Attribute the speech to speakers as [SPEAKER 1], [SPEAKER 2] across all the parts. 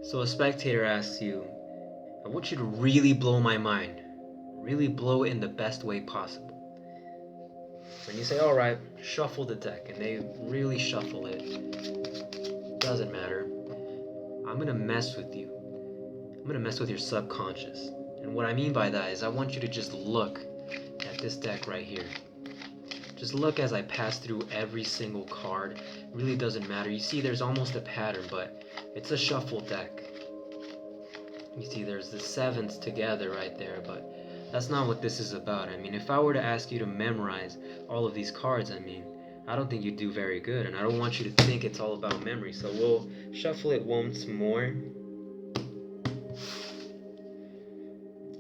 [SPEAKER 1] So a spectator asks you, I want you to really blow my mind. Really blow it in the best way possible. And you say, alright, shuffle the deck. And they really shuffle it. Doesn't matter. I'm going to mess with you. I'm going to mess with your subconscious. And what I mean by that is I want you to just look at this deck right here. Just look as I pass through every single card. It really doesn't matter. You see there's almost a pattern, but it's a shuffle deck. You see there's the sevens together right there, but that's not what this is about. I mean, if I were to ask you to memorize all of these cards, I mean, I don't think you'd do very good, and I don't want you to think it's all about memory. So we'll shuffle it once more.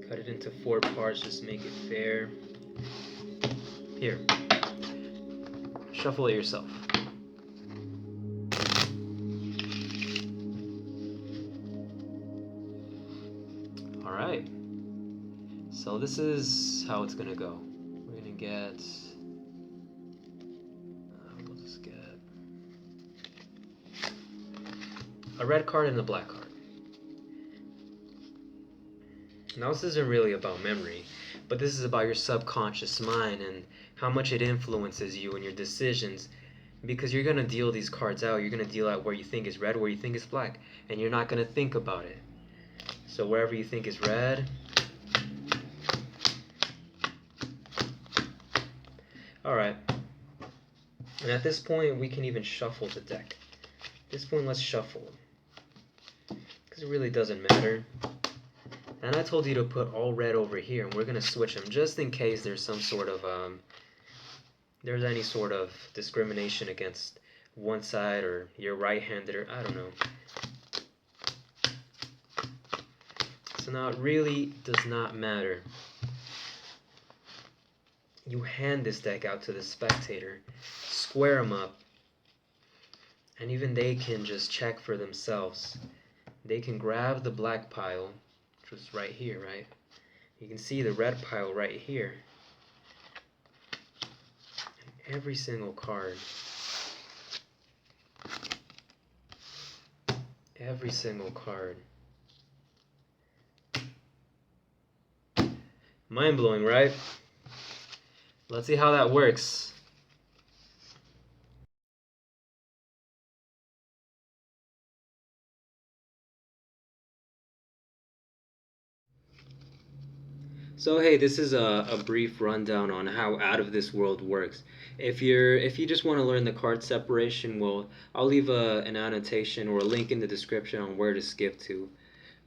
[SPEAKER 1] Cut it into 4 parts, just make it fair. Here. Shuffle it yourself. Alright. So this is how it's gonna go. We're gonna get... we'll just get a red card and a black card. Now this isn't really about memory, but this is about your subconscious mind and how much it influences you and your decisions, because you're going to deal these cards out. You're going to deal out where you think is red, where you think is black, and you're not going to think about it. So wherever you think is red, alright, and at this point we can even shuffle the deck. At this point let's shuffle, because it really doesn't matter. And I told you to put all red over here, and we're going to switch them just in case there's some sort of, there's any sort of discrimination against one side, or you're right-handed, or I don't know. So now it really does not matter. You hand this deck out to the spectator, square them up, and even they can just check for themselves. They can grab the black pile, which was right here, right? You can see the red pile right here. And every single card, every single card. Mind-blowing, right? Let's see how that works. So hey, this is a brief rundown on how Out of This World works. If you just want to learn the card separation, well, I'll leave an annotation or a link in the description on where to skip to.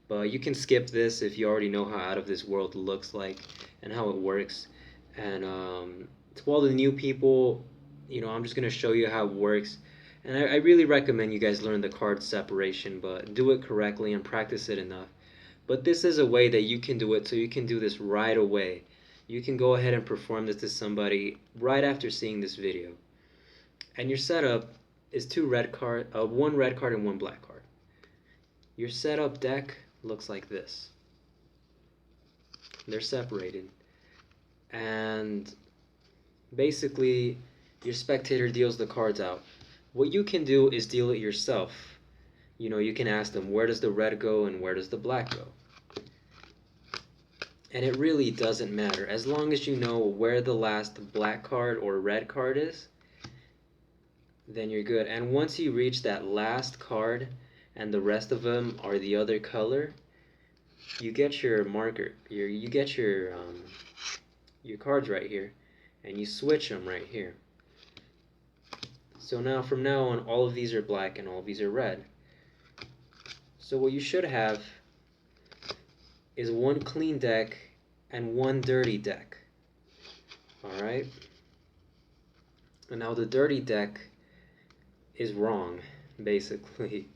[SPEAKER 1] But you can skip this if you already know how Out of This World looks like and how it works. And to all the new people, I'm just gonna show you how it works. And I really recommend you guys learn the card separation, but do it correctly and practice it enough. But this is a way that you can do it, so you can do this right away. You can go ahead and perform this to somebody right after seeing this video. And your setup is one red card and one black card. Your setup deck looks like this. They're separated. And basically, your spectator deals the cards out. What you can do is deal it yourself. You can ask them, where does the red go and where does the black go? And it really doesn't matter. As long as you know where the last black card or red card is, then you're good. And once you reach that last card and the rest of them are the other color, you get your marker, you get your cards right here, and you switch them right here. So now, from now on, all of these are black and all of these are red. So what you should have is one clean deck and one dirty deck. Alright? And now the dirty deck is wrong, basically.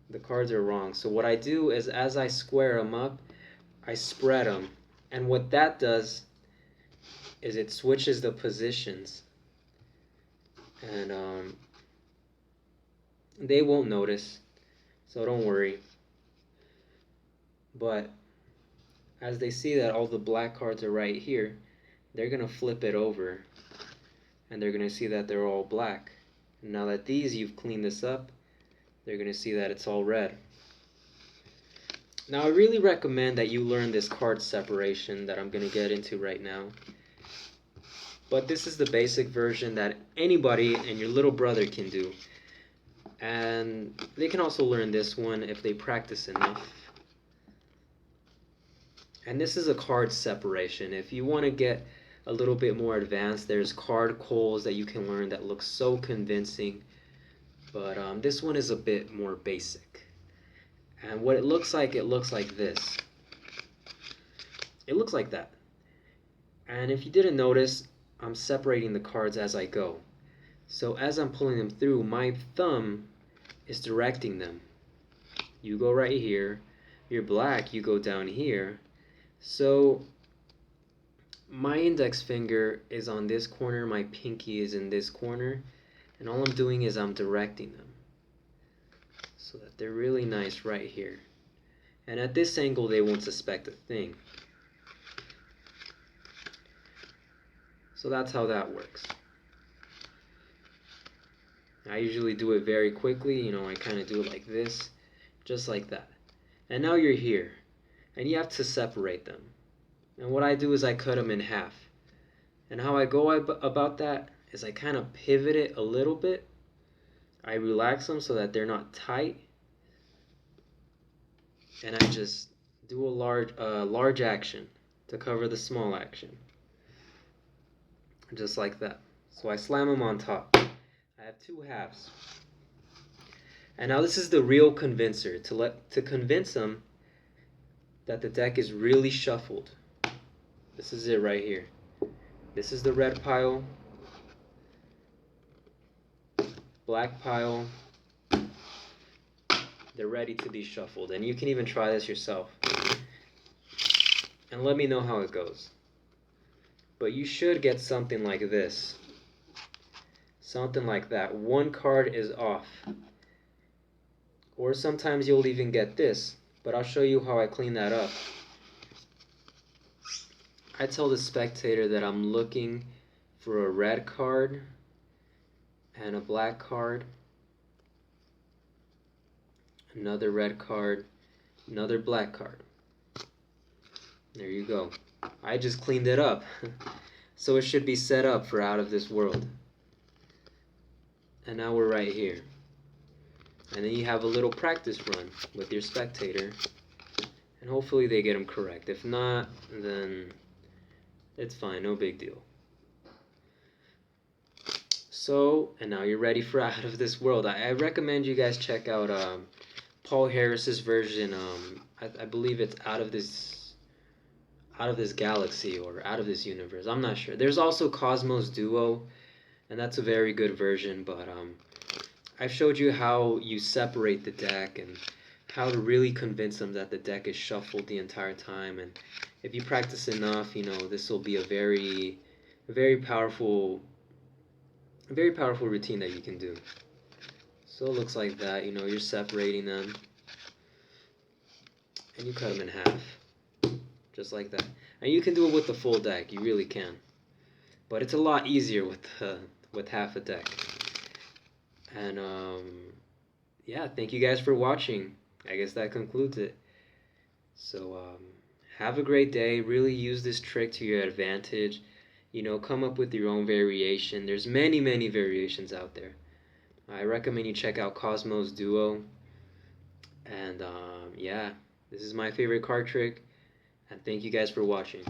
[SPEAKER 1] The cards are wrong. So what I do is, as I square them up, I spread them. And what that does is it switches the positions. And they won't notice, so don't worry. But as they see that all the black cards are right here, they're going to flip it over, and they're going to see that they're all black. And now that you've cleaned this up, they're going to see that it's all red. Now I really recommend that you learn this card separation that I'm going to get into right now. But this is the basic version that anybody and your little brother can do. And they can also learn this one if they practice enough. And this is a card separation. If you want to get a little bit more advanced, there's card calls that you can learn that look so convincing. But this one is a bit more basic. And what it looks like this. It looks like that. And if you didn't notice, I'm separating the cards as I go. So as I'm pulling them through, my thumb is directing them. You go right here. You're black, you go down here. So my index finger is on this corner, my pinky is in this corner, and all I'm doing is I'm directing them so that they're really nice right here. And at this angle they won't suspect a thing. So that's how that works. I usually do it very quickly, I kind of do it like this, just like that. And now you're here, and you have to separate them. And what I do is I cut them in half. And how I go about that is I kind of pivot it a little bit. I relax them so that they're not tight. And I just do a large action to cover the small action. Just like that. So I slam them on top. I have two halves. And now this is the real convincer. To convince them that the deck is really shuffled. This is it right here. This is the red pile, black pile. They're ready to be shuffled, and you can even try this yourself. And let me know how it goes. But you should get something like this. Something like that. One card is off. Or sometimes you'll even get this, but I'll show you how I clean that up. I tell the spectator that I'm looking for a red card and a black card, another red card, another black card. There you go. I just cleaned it up. So it should be set up for out of this world. And now we're right here. And then you have a little practice run with your spectator, and hopefully they get them correct. If not, then it's fine, no big deal. So, and now you're ready for Out of This World. I recommend you guys check out Paul Harris's version. I believe it's Out of This Galaxy or Out of This Universe. I'm not sure. There's also Cosmos Duo, and that's a very good version. But I've showed you how you separate the deck and how to really convince them that the deck is shuffled the entire time. And if you practice enough, this will be a very powerful routine that you can do. So it looks like that. You're separating them, and you cut them in half, just like that. And you can do it with the full deck. You really can. But it's a lot easier with half a deck. And yeah, thank you guys for watching. I guess that concludes it. So have a great day. Really use this trick to your advantage. Come up with your own variation. There's many variations out there. I recommend you check out Cosmos Duo. And yeah, this is my favorite card trick. And thank you guys for watching.